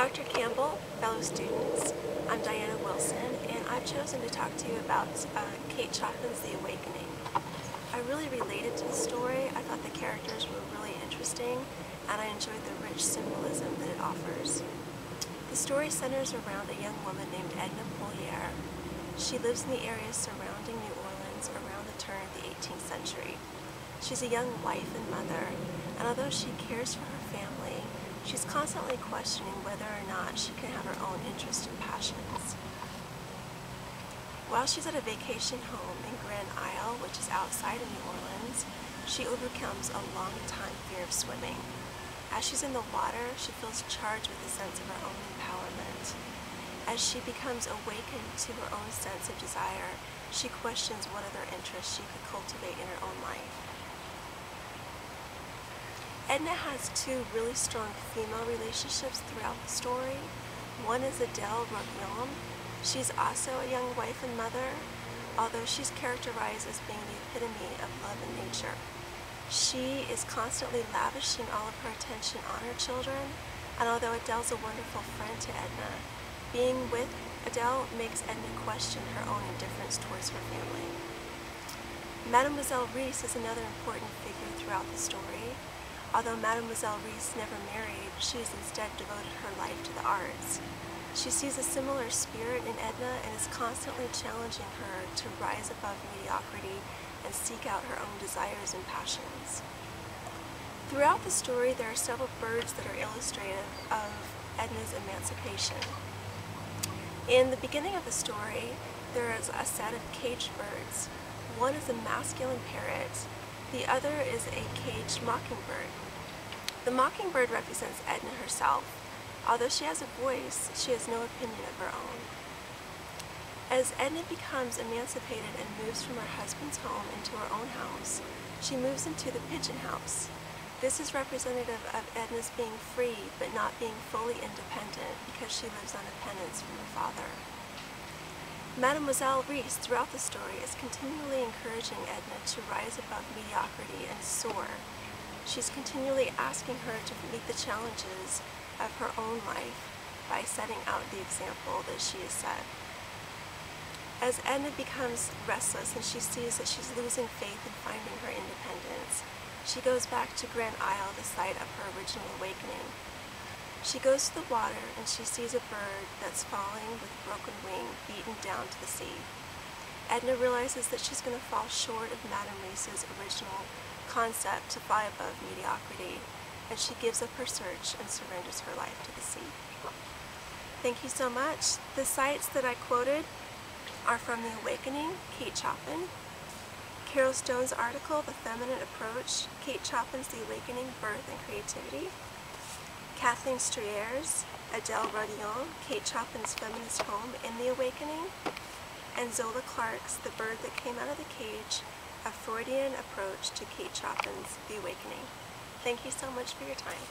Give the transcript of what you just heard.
Dr. Campbell, fellow students, I'm D.Wilson, and I've chosen to talk to you about Kate Chopin's The Awakening. I really related to the story. I thought the characters were really interesting, and I enjoyed the rich symbolism that it offers. The story centers around a young woman named Edna Polier. She lives in the area surrounding New Orleans around the turn of the 18th century. She's a young wife and mother, and although she cares for her family, she's constantly questioning whether or not she can have her own interests and passions. While she's at a vacation home in Grand Isle, which is outside of New Orleans, she overcomes a long-time fear of swimming. As she's in the water, she feels charged with a sense of her own empowerment. As she becomes awakened to her own sense of desire, she questions what other interests she could cultivate in her own life. Edna has two really strong female relationships throughout the story. One is Adele Roguillon. She's also a young wife and mother, although she's characterized as being the epitome of love and nature. She is constantly lavishing all of her attention on her children, and although Adele's a wonderful friend to Edna, being with Adele makes Edna question her own indifference towards her family. Mademoiselle Reisz is another important figure throughout the story. Although Mademoiselle Reisz never married, she has instead devoted her life to the arts. She sees a similar spirit in Edna and is constantly challenging her to rise above mediocrity and seek out her own desires and passions. Throughout the story, there are several birds that are illustrative of Edna's emancipation. In the beginning of the story, there is a set of caged birds. One is a masculine parrot. The other is a caged mockingbird. The mockingbird represents Edna herself. Although she has a voice, she has no opinion of her own. As Edna becomes emancipated and moves from her husband's home into her own house, she moves into the pigeon house. This is representative of Edna's being free but not being fully independent because she lives on a penance from her father. Mademoiselle Reisz throughout the story is continually encouraging Edna to rise above mediocrity and soar. She's continually asking her to meet the challenges of her own life by setting out the example that she has set. As Edna becomes restless and she sees that she's losing faith in finding her independence, she goes back to Grand Isle, the site of her original awakening. She goes to the water and she sees a bird that's falling with broken wing, beaten down to the sea. Edna realizes that she's going to fall short of Madame Reisz's original concept to fly above mediocrity, and she gives up her search and surrenders her life to the sea. Thank you so much. The sites that I quoted are from The Awakening, Kate Chopin, Carol Stone's article, The Feminine Approach, Kate Chopin's The Awakening, Birth and Creativity, Kathleen Strier's Adele Roguillon, Kate Chopin's Feminist Home in The Awakening, and Zola Clark's The Bird That Came Out of the Cage, A Freudian Approach to Kate Chopin's The Awakening. Thank you so much for your time.